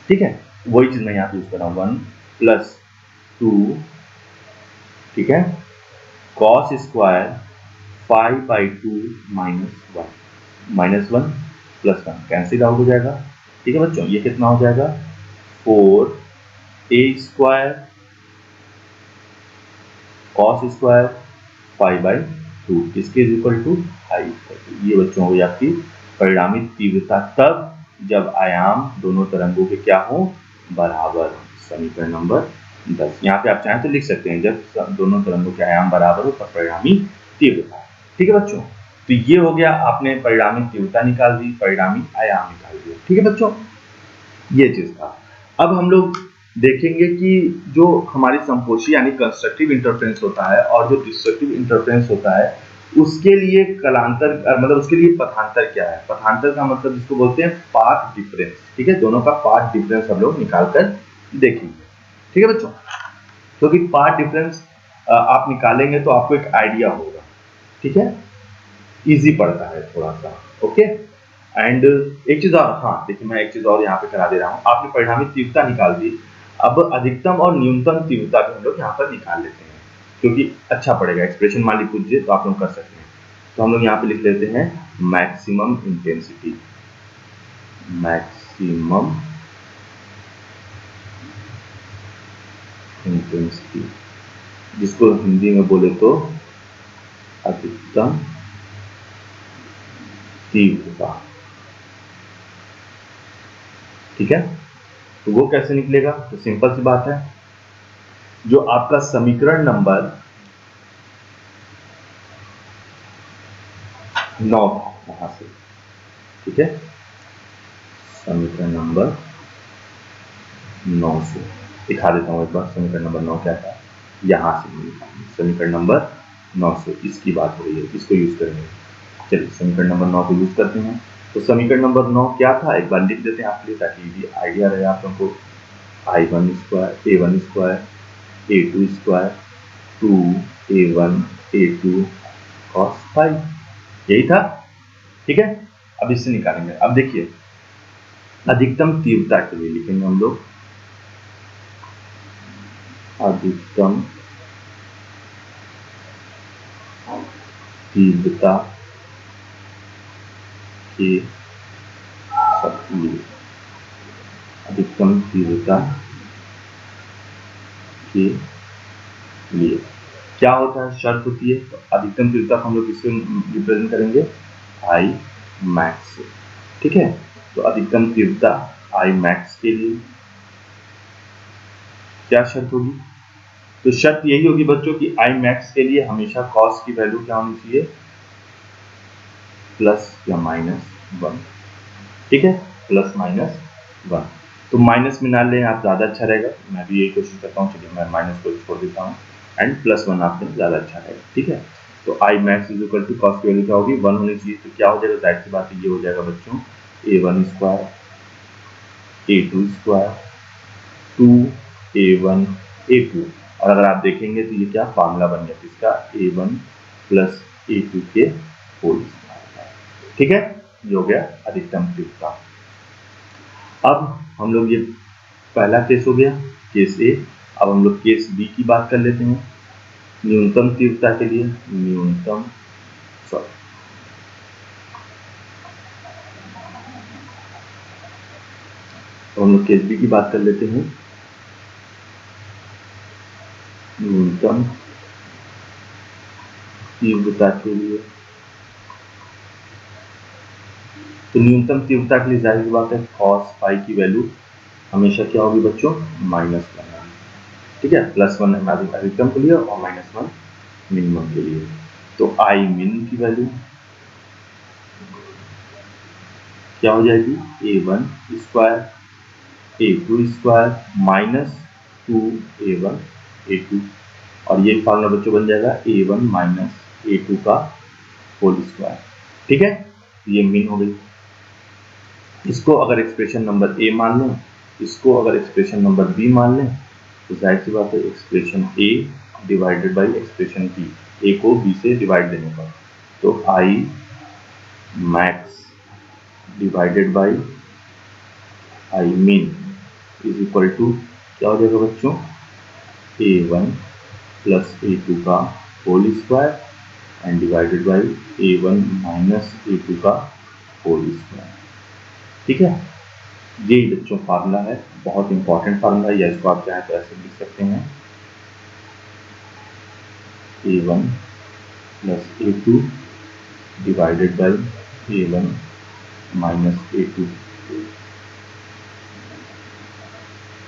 ठीक है, वही चीज मैं यहाँ पे यूज कर रहा हूँ 1 प्लस 2, ठीक है, cos² π/2 minus 1 plus 1 cancel out हो जाएगा। ठीक है बच्चों, ये कितना हो जाएगा 4a² cos² π/2, इसके इज इक्वल टू I। ये बच्चों हो आपकी परिणामी तीव्रता तब जब आयाम दोनों तरंगों के क्या हो, बराबर। समीकरण नंबर 10। यहाँ पे आप चाहें तो लिख सकते हैं जब दोनों तरंगों के आयाम बराबर हो तब परिणामी तीव्रता। ठीक है बच्चों, तो ये हो गया, आपने परिणामी तीव्रता निकाल दी, परिणामी आयाम निकाल दिया। ठीक है बच्चों, ये चीज था। अब हम लोग देखेंगे कि जो हमारी संपोषी यानी कंस्ट्रक्टिव इंटरफेरेंस होता है और जो डिस्ट्रक्टिव इंटरफेरेंस होता है उसके लिए कलांतर, मतलब उसके लिए पथांतर क्या है। पथांतर का मतलब जिसको बोलते हैं पाथ डिफरेंस। ठीक है, दोनों का पाथ डिफरेंस हम लोग निकाल कर देखेंगे। ठीक है बच्चों, क्योंकि पाथ डिफरेंस आप निकालेंगे तो आपको एक आइडिया होगा। ठीक है, इजी पड़ता है थोड़ा सा। ओके, एंड एक चीज और, हाँ देखिए मैं एक चीज और यहाँ पे करा दे रहा हूँ। आपने परिणामी तीव्रता निकाल दी, अब अधिकतम और न्यूनतम तीव्रता भी हम लोग यहाँ पर निकाल लेते हैं, क्योंकि अच्छा पड़ेगा। एक्सप्रेशन मान ली पूछिए तो आप लोग कर सकते हैं। तो हम लोग यहाँ पे लिख लेते हैं मैक्सिमम इंटेंसिटी, मैक्सिमम इंटेंसिटी, जिसको हिंदी में बोले तो अधिकतम तीव्रता। ठीक है, तो वो कैसे निकलेगा? तो सिंपल सी बात है, जो आपका समीकरण नंबर 9 था वहां से, ठीक है, समीकरण नंबर 9 से दिखा देता हूं एक बार। समीकरण नंबर 9 क्या था, यहां से समीकरण नंबर 9 से इसकी बात हो रही है, इसको यूज करेंगे। चलिए समीकरण नंबर 9 को यूज करते हैं। तो समीकरण नंबर 9 क्या था, एक बार लिख देते हैं आपके लिए ताकि भी आइडिया रहे आप लोगों को। I1 square, A1 square, A2 square, 2A1 A2 cos five, यही था। ठीक है, अब इससे निकालेंगे। अब देखिए अधिकतम तीव्रता के लिए लिखेंगे हम लोग अधिकतम तीव्रता के लिए, अधिकतम तीव्रता के लिए क्या होता है, शर्त होती है। तो अधिकतम तीव्रता को हम लोग किससे रिप्रेजेंट करेंगे, आई मैक्स से। ठीक है, तो अधिकतम तीव्रता आई मैक्स के लिए क्या शर्त होगी, तो शर्त यही होगी बच्चों की आई मैक्स के लिए हमेशा कॉस की वैल्यू क्या होनी चाहिए, प्लस या -1। ठीक है, प्लस -1। तो माइनस में ना लें आप, ज़्यादा अच्छा रहेगा। मैं भी यही कोशिश करता हूँ। चलिए मैं माइनस को छोड़ देता हूँ एंड +1 आप लें, ज़्यादा अच्छा रहेगा। ठीक है, तो I max is equal to cos की वैल्यू क्या होगी, 1 होनी चाहिए। तो क्या हो जाएगा, जाहिर सी बात है ये हो जाएगा बच्चों A1 square, A2 square, 2A1 A2। और अगर आप देखेंगे तो ये क्या फार्मूला बन गया इसका, A1 + A2 के होल स्क्वायर। ठीक है, ये हो गया अधिकतम तीव्रता। अब हम लोग ये पहला केस हो गया, केस ए। अब हम लोग केस बी की बात कर लेते हैं, न्यूनतम तीव्रता के लिए। न्यूनतम तो हम लोग केस बी की बात कर लेते हैं, न्यूनतम तीव्रता के लिए। तो न्यूनतम तीव्रता के लिए जाहिर सी बात है cos फाई की वैल्यू हमेशा क्या होगी बच्चों, -1। ठीक है, +1 है अधिकतम के लिए और -1 मिनिमम के लिए। तो आई मिन की वैल्यू क्या हो जाएगी, A1 square A2 square -2A1 A2। और ये फॉर्मूला बच्चों बन जाएगा A1 - A2 का होल स्क्वायर। ठीक है, ये मीन हो गई। इसको अगर एक्सप्रेशन नंबर ए मान लें, इसको अगर एक्सप्रेशन नंबर बी मान लें, तो जाहिर सी बात है expression a divided by expression b, a को बी से डिवाइड देने पर, तो I max divided by I mean is equal to क्या हो जाएगा बच्चों, A1 + A2 का whole square and divided by A1 - A2 का होल स्क्वायर। ठीक है, ये बच्चों फार्मूला है, बहुत इंपॉर्टेंट फार्मूला है, या इसको आप चाहें तो ऐसे लिख सकते हैं, A1 + A2 divided by A1 - A2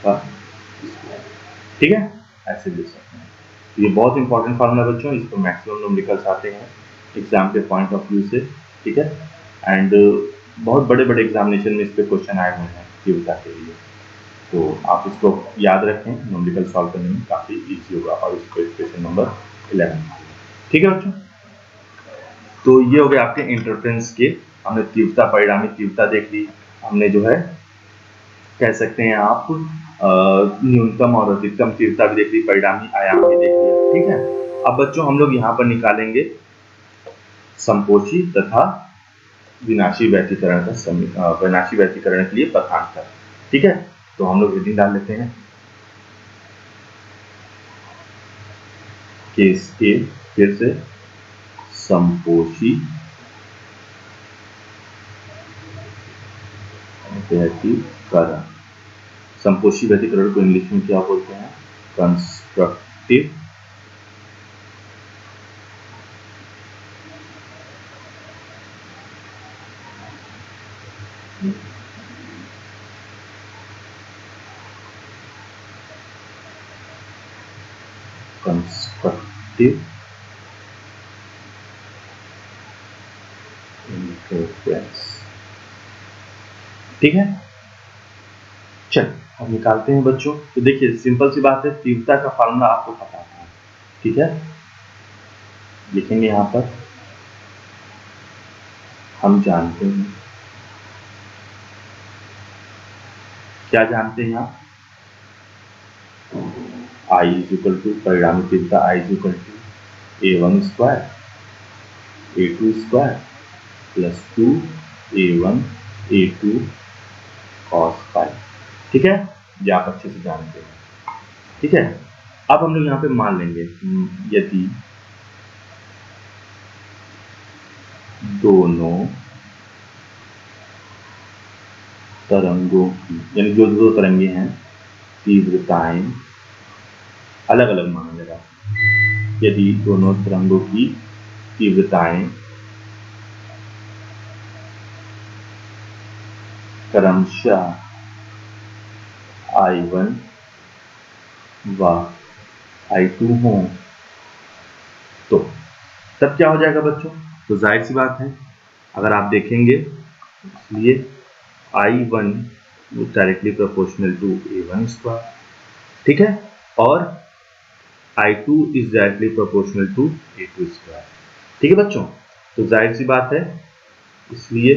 का स्क्वायर। ठीक है, ऐसे लिख सकते हैं। ये बहुत इंपॉर्टेंट फार्मूला बच्चों, इसको मैक्सिमम न्यूमेरिकल्स आते हैं एग्जाम के पॉइंट ऑफ व्यू से। ठीक है, एंड बहुत बड़े बड़े एग्जामिनेशन में इस पे क्वेश्चन आए हुए हैं तीव्रता के लिए, तो आप इसको याद रखें, न्यूमेरिकल सॉल्व करने में काफ़ी इजी होगा। और इसको क्वेश्चन नंबर 11। ठीक है बच्चों, तो ये हो गया आपके इंटरफेरेंस के, हमने तीव्रता, परिणामी तीव्रता देख ली, हमने जो है कह सकते हैं आप न्यूनतम और अधिकतम तीव्रता भी देख ली, परिणामी आयाम भी देख लिया। ठीक है, अब बच्चों हम लोग यहाँ पर निकालेंगे संपोषी तथा विनाशी व्यतिकरण का विनाशी व्यतिकरण के लिए पथांतर। ठीक है, तो हम लोग हेडिंग डाल लेते हैं केस ए, फिर से संपोषी व्यतिकरण। संपोषी व्यतिकरण को इंग्लिश में क्या बोलते हैं? Constructive interference. ठीक है, चल अब निकालते हैं बच्चों। तो देखिए सिंपल सी बात है, तीव्रता का फार्मूला आपको पता है। ठीक है, लिखेंगे यहां पर, हम जानते हैं, क्या जानते हैं आप? I इज इक्वल टू परिणामी तीव्रता I is equal to A1 square A2 square plus 2 A1 A2 cos phi. ठीक है, ये आप अच्छे से जानते हैं। ठीक है, अब हम लोग यहाँ पे मान लेंगे यदि दोनों तरंगों की, यानी जो दो तरंगे हैं, तीव्रताएं अलग अलग मान लेगा। यदि दोनों तरंगों की तीव्रताएं क्रमशः I1 व I2 हों, तो तब क्या हो जाएगा बच्चों? तो जाहिर सी बात है, अगर आप देखेंगे, इसलिए I1 directly proportional to A1 square. ठीक है, और I2 is directly proportional to A2 square. ठीक है बच्चों, तो जाहिर सी बात है, इसलिए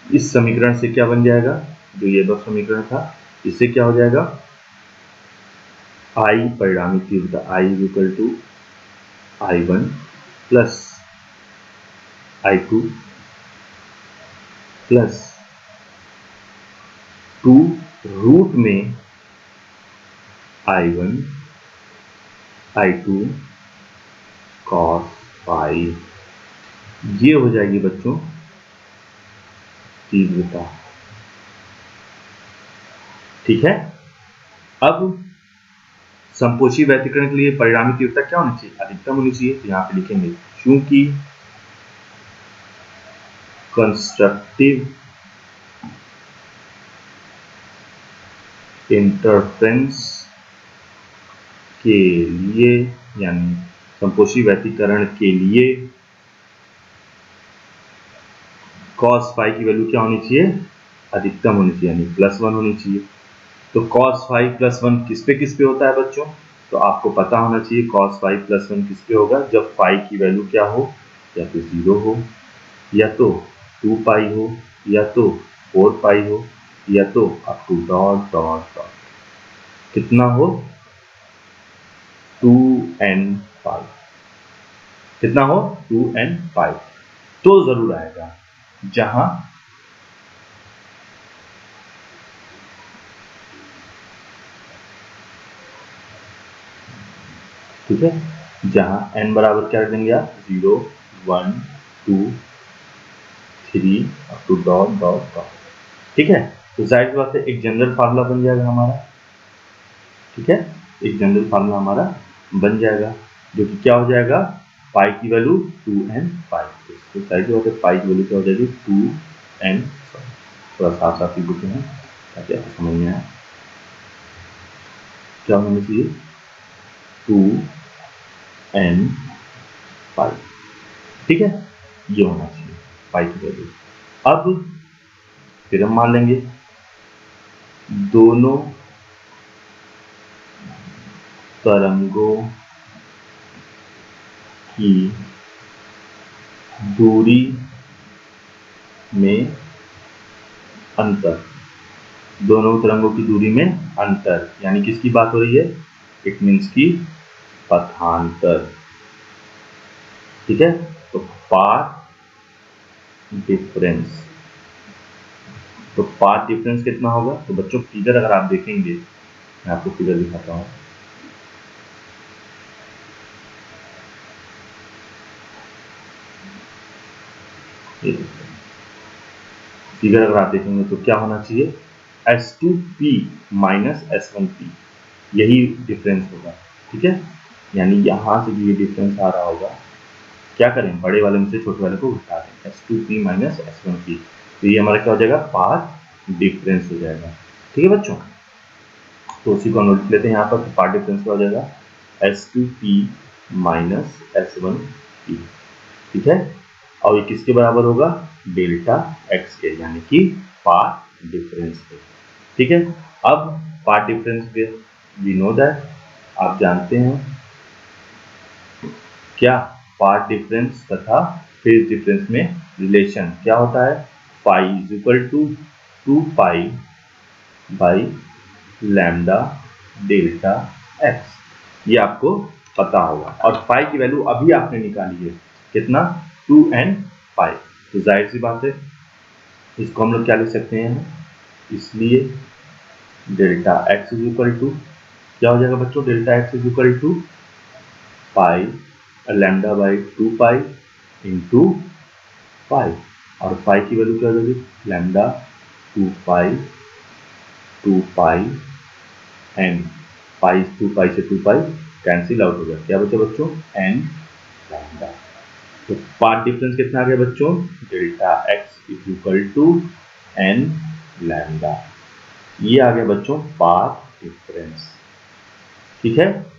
इस समीकरण से क्या बन जाएगा? जो ये बस समीकरण था, इससे क्या हो जाएगा? I परिणामी तीव्रता I is equal to I1 plus I2 plus 2 root में I1 I2 cos फाई। ये हो जाएगी बच्चों तीव्रता। ठीक है, अब संपोषी व्यतिकरण के लिए परिणामी तीव्रता क्या होनी चाहिए? अधिकतम होनी चाहिए। तो यहां पे लिखेंगे चूंकि कंस्ट्रक्टिव इंटरफेरेंस के लिए, यानी संपोषी व्यतिकरण के लिए cos फाई की वैल्यू क्या होनी चाहिए? अधिकतम होनी चाहिए, यानी +1 होनी चाहिए। तो cos फाई +1 किस पे होता है बच्चों? तो आपको पता होना चाहिए cos फाई +1 किस पे होगा? जब फाई की वैल्यू क्या हो? या तो 0 हो, या तो 2 पाई हो, या तो 4 पाई हो, या तो up to dot dot dot कितना हो? 2n पाई। कितना हो? 2n पाई। तो जरूर आएगा जहां ठीक है, जहां n बराबर क्या देंगे आप? 0 1 2 3 up to dot dot dot. ठीक है, तो जाहिर सी बात है एक जनरल फार्मूला बन जाएगा हमारा। ठीक है, एक जनरल फार्मूला हमारा बन जाएगा, जो कि क्या हो जाएगा? पाई की वैल्यू 2n पाई। तो जाहिर सी बात है पाई की वैल्यू क्या हो जाएगी? 2n। थोड़ा साफ साफ ही लिखे हैं ताकि आपको समझ में आए। क्या होना चाहिए? 2n पाई। ठीक है, ये होना चाहिए पाई की वैल्यू। अब फिर हम मान लेंगे दोनों तरंगों की दूरी में अंतर। दोनों तरंगों की दूरी में अंतर, यानी किसकी बात हो रही है? इट मीन्स की पथांतर। ठीक है, तो पाथ डिफरेंस, तो पाथ डिफरेंस कितना होगा? तो बच्चों फिगर अगर आप देखेंगे, मैं आपको फिगर दिखाता हूँ। फिगर अगर आप देखेंगे तो क्या होना चाहिए? S2P माइनस S1P, यही डिफरेंस होगा। ठीक है, यानी यहां से ये डिफरेंस आ रहा होगा, क्या करें, बड़े वाले में से छोटे वाले को घटा दें, S2P माइनस S1P, तो ये हमारा क्या हो जाएगा? पाथ डिफरेंस हो जाएगा। ठीक है बच्चों, तो उसी को हम लिख लेते हैं यहाँ पर। पाथ डिफरेंस क्या हो जाएगा? S2P minus S1P। ठीक है, और ये किसके बराबर होगा? डेल्टा एक्स के, यानी कि पाथ डिफरेंस के। ठीक है, अब पाथ डिफरेंस के वी नो दैट, आप जानते हैं क्या? पाथ डिफरेंस तथा फेज डिफरेंस में रिलेशन क्या होता है? Phi is equal to 2 pi by lambda delta x, ये आपको पता होगा। और फाई की वैल्यू अभी आपने निकाली है, कितना? 2n पाई। तो जाहिर सी बात है इसको हम लोग क्या लिख सकते हैं, इसलिए delta x is equal to क्या हो जाएगा बच्चों? Delta x is equal to pi lambda by 2 pi into pi, और पाई की वैल्यू क्या हो जाएगी? लैम्डा 2 पाई एन, पाई 2 पाई से 2 पाई कैंसिल आउट हो गया, क्या बचा बच्चों? N lambda. तो पाथ डिफरेंस कितना आ गया बच्चों? Delta x is equal to n lambda, ये आ गया बच्चों पाथ डिफरेंस। ठीक है,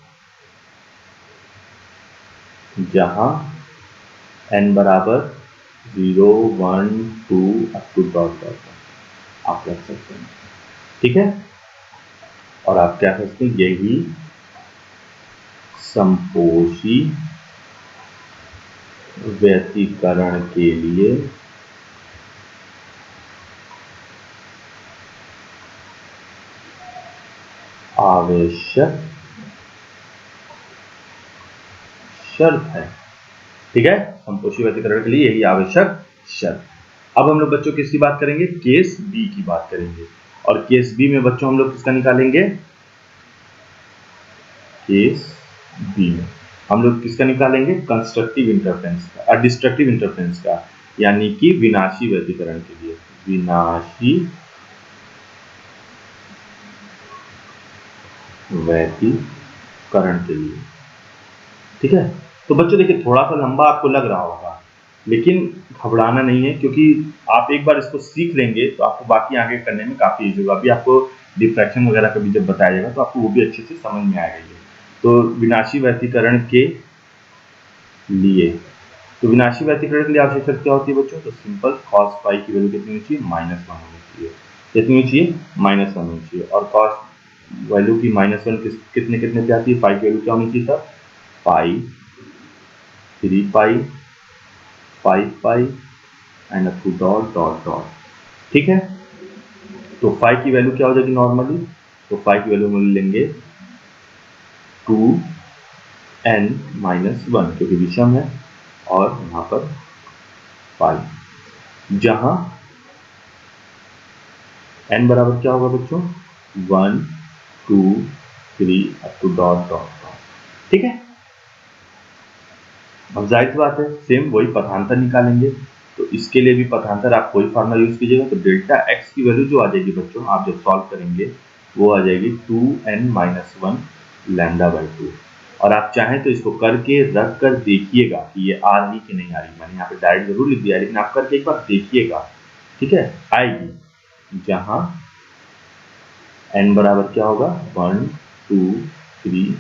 जहां n बराबर 0, 1, 2 अप टू डॉट डॉट आप रख सकते हैं। ठीक है, और आप क्या कर सकते हैं, यही संपोषी व्यतिकरण के लिए आवश्यक शर्त है। ठीक है, संपोषी व्यतिकरण के लिए यही आवश्यक शर्त। अब हम लोग बच्चों किसकी बात करेंगे? केस बी की बात करेंगे। और केस बी में बच्चों हम लोग किसका निकालेंगे? केस बी में हम लोग किसका निकालेंगे? कंस्ट्रक्टिव इंटरफेरेंस का और डिस्ट्रक्टिव इंटरफेरेंस का, यानी कि विनाशी व्यतिकरण के लिए, विनाशी व्यतिकरण के लिए। ठीक है, तो बच्चों देखिए थोड़ा सा लंबा आपको लग रहा होगा, लेकिन घबराना नहीं है, क्योंकि आप एक बार इसको सीख लेंगे तो आपको बाकी आगे करने में काफी ईजी होगा। अभी आपको डिफ्रैक्शन वगैरह का भी जब बताया जाएगा तो आपको वो भी अच्छे से समझ में आएगा। ये तो विनाशी व्यतिकरण के लिए, तो विनाशी व्यतिकरण के लिए आवश्यक शर्त क्या होती है बच्चों? तो सिंपल, कॉस पाई की वैल्यू कितनी होनी चाहिए? -1 होनी चाहिए। कितनी होनी चाहिए? -1 होनी चाहिए। और कॉस वैल्यू की -1 कितने कितने पे आती है? पाई की वैल्यू क्या होनी चाहिए था? Pi, 3 pi, 5 pi and up to dot dot dot. ठीक है, तो फाई की वैल्यू क्या हो जाएगी नॉर्मली? तो फाई की वैल्यू हम लेंगे 2n - 1, क्योंकि विषम है, और यहाँ पर पाई, जहां n बराबर क्या होगा बच्चों? 1, 2, 3 up to dot dot dot. ठीक है, अब जाहिर सी बात है सेम वही पथांतर निकालेंगे। तो इसके लिए भी पथांतर आप कोई फार्मूला यूज कीजिएगा, तो डेल्टा एक्स की वैल्यू जो आ जाएगी बच्चों, आप जब सॉल्व करेंगे वो आ जाएगी 2n - 1 लैम्डा बाई 2। और आप चाहें तो इसको करके रख कर देखिएगा कि ये आ रही कि नहीं आ रही। मैंने यहाँ पे डायरेक्ट जरूर लिख दिया, लेकिन आप करके एक बार देखिएगा। ठीक है, आएगी, जहां n बराबर क्या होगा? 1, 2, 3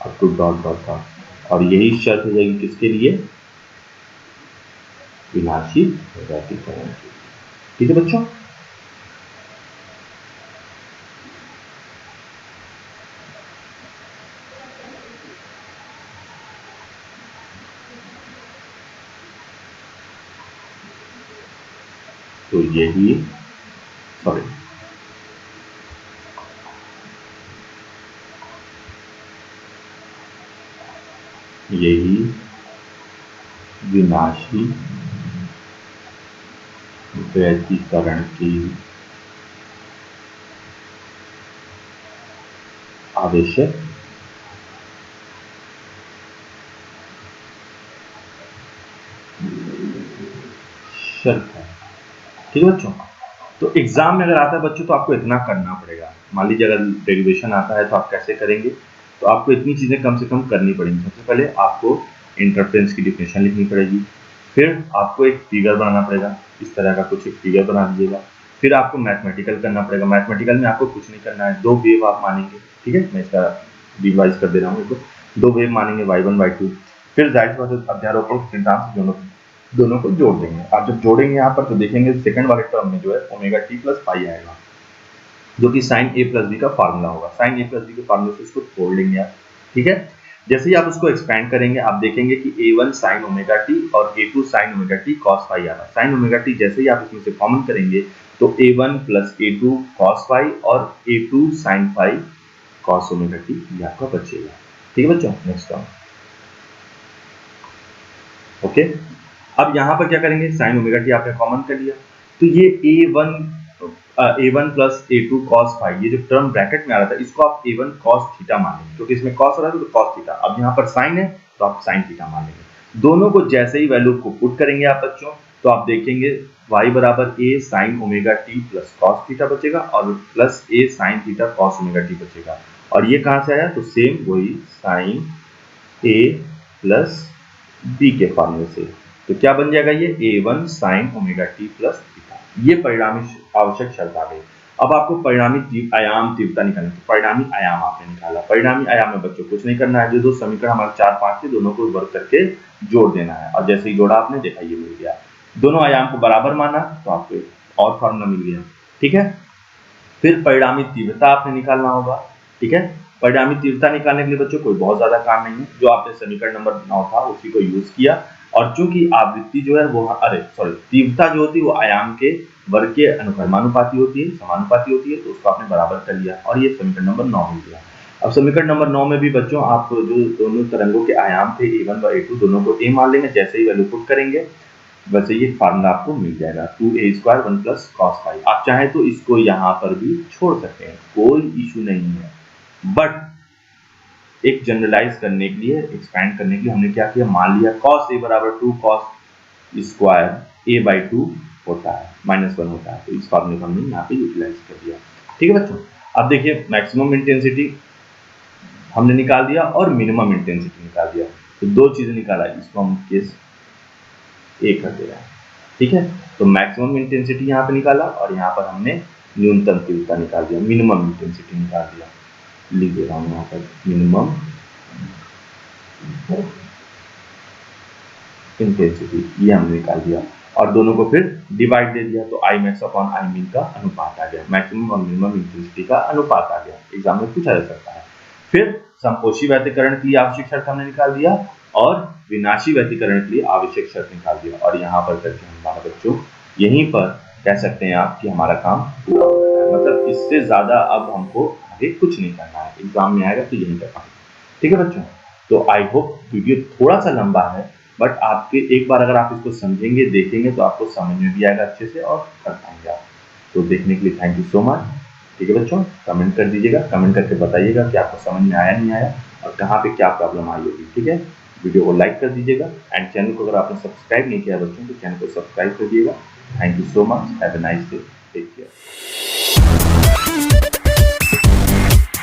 up to dot dot dot. और यही शर्त हो जाएगी किसके लिए? विनाशी व्यतिकरण के। ठीक है बच्चों, तो यही, सॉरी, यही विनाशी व्यतिकरण की आवश्यक शर्त है। ठीक है बच्चों, तो एग्जाम में अगर आता है बच्चों तो आपको इतना करना पड़ेगा। मान लीजिए अगर डेरिवेशन आता है तो आप कैसे करेंगे, तो आपको इतनी चीजें कम से कम करनी पड़ेंगी। सबसे पहले आपको इंटरफेरेंस की डिफिनेशन लिखनी पड़ेगी, फिर आपको एक फिगर बनाना पड़ेगा, इस तरह का कुछ एक फिगर बना दीजिएगा। फिर आपको मैथमेटिकल करना पड़ेगा। मैथमेटिकल में आपको कुछ नहीं करना है, 2 वेव आप मानेंगे। ठीक है, मैं इसका रिवाइज कर दे रहा हूँ। 2 वेव मानेंगे y1 y2, फिर जाहिर सी बात है अध्यारोपण सिद्धांत से दोनों को जोड़ देंगे। आप जब जोड़ेंगे यहाँ पर तो देखेंगे सेकंड वाले टर्म में जो है ओमेगा टी प्लस पाई आएगा, जो कि साइन ए प्लस बी का फार्मूला होगा। साइन ए प्लस बी के फार्मूले से इसको तोड़ लेंगे आप। ठीक है, जैसे ही आप उसको एक्सपैंड करेंगे आप देखेंगे कि a1 साइन ओमेगा टी और a2 sine omega t cos phi आ रहा है। साइन ओमेगा टी जैसे ही आप इसमें से कॉमन करेंगे तो a1 plus a2 cos phi और a2 sine phi cos omega t ये आपका बचेगा। ठीक है बच्चों, नेक्स्ट टर्म। ओके, अब यहाँ पर क्या करेंगे, साइन ओमेगा टी आपने कॉमन कर लिया, तो ये a1 plus a2 cos phi, ये जो टर्म ब्रैकेट में आ रहा था इसको आप a1 कॉस थीटा मान लेंगे, क्योंकि इसमें कॉस हो रहा है तो कॉस थीटा। अब यहाँ पर साइन है तो आप साइन थीटा मान लेंगे। दोनों को जैसे ही वैल्यू को पुट करेंगे आप बच्चों, तो आप देखेंगे y बराबर a sign omega t plus cos theta बचेगा और plus a sine theta cos omega T बचेगा। और ये कहाँ से आया, तो सेम वही साइन a प्लस b के फॉर्मूले से। तो क्या बन जाएगा, ये a1 sine omega t plus theta. ये परिणामी आवश्यक शर्त आ गई। अब आपको परिणामी आयाम तीव्रता निकालनी है। परिणामी आयाम आपने निकाला। परिणामी आयाम में बच्चों कुछ नहीं करना है, जो दो समीकरण हमारे 4 5 थे दोनों को वर्ग करके जोड़ देना है, और जैसे ही जोड़ा आपने देखा ये मिल गया। दोनों आयाम को बराबर माना तो आपको और फॉर्मूला मिल गया। ठीक है, फिर परिणामी तीव्रता आपने निकालना होगा। ठीक है, परिणामी तीव्रता निकालने के लिए बच्चों कोई बहुत ज्यादा काम नहीं है, जो आपने समीकरण नंबर 9 था उसी को यूज किया, और चूंकि आवृत्ति जो है वो तीव्रता जो होती है वो आयाम के वर्ग के अनुक्रमानुपाती होती है, समानुपाती होती है, तो उसको आपने बराबर कर लिया और ये समीकरण नंबर 9 हो गया। अब समीकरण नंबर 9 में भी बच्चों आप जो दोनों तरंगों के आयाम थे a1 व a2 दोनों को a मान लेंगे। जैसे ही वैल्यू पुट करेंगे वैसे ये फार्मूला आपको मिल जाएगा 2a square 1 plus cos phi. आप चाहें तो इसको यहाँ पर भी छोड़ सकते हैं, कोई इशू नहीं है, बट एक जनरलाइज करने के लिए, एक्सपैंड करने के लिए हमने क्या किया, मान लिया cos a बराबर 2 cos स्क्वायर a बाई 2 होता है, -1 होता है, तो इस फॉर्मूले को हमने यहाँ पे यूटिलाइज कर दिया। ठीक है बच्चों, अब देखिए मैक्सिमम इंटेंसिटी हमने निकाल दिया और मिनिमम इंटेंसिटी निकाल दिया, तो दो चीजें निकाला, इसको हम केस ए कर दे रहा है। ठीक है, तो मैक्सिमम इंटेंसिटी यहाँ पे निकाला और यहाँ पर हमने न्यूनतम तीव्रता निकाल दिया, मिनिमम इंटेंसिटी निकाल दिया। लिख दे रहा हूँ यहाँ पर मिनिमम इंटेंसिटी, ये हमने निकाल दिया और दोनों को फिर डिवाइड दे दिया, तो आई मैक्स अपॉन आई मिन का अनुपात आ गया, मैक्सिमम और मिनिमम इंटेंसिटी का अनुपात आ गया। एग्जाम में पूछा जा सकता है। फिर समपोषी व्यतिकरण के लिए आवश्यक शर्त हमने निकाल दिया और विनाशी व्यतिकरण के लिए आवश्यक शर्त निकाल दिया, और यहाँ पर करके हमारा बच्चों यहीं पर कह सकते हैं आप कि हमारा काम पूरा हो जाता है। मतलब इससे ज्यादा अब हमको आगे कुछ नहीं करना है, एग्जाम में आएगा तो यही करना है। ठीक है बच्चों, तो आई होप वीडियो थोड़ा सा लंबा है, बट आपके एक बार अगर आप इसको समझेंगे, देखेंगे, तो आपको समझ में भी आएगा अच्छे से और कर पाएंगे आप। तो देखने के लिए थैंक यू सो मच। ठीक है बच्चों, कमेंट कर दीजिएगा, कमेंट करके बताइएगा कि आपको समझ में आया नहीं आया और कहाँ पे क्या प्रॉब्लम आई होगी। ठीक है, वीडियो को लाइक कर दीजिएगा एंड चैनल को अगर आपने सब्सक्राइब नहीं किया बच्चों तो चैनल को सब्सक्राइब कर दिएगा। Thank you so much, have a nice day.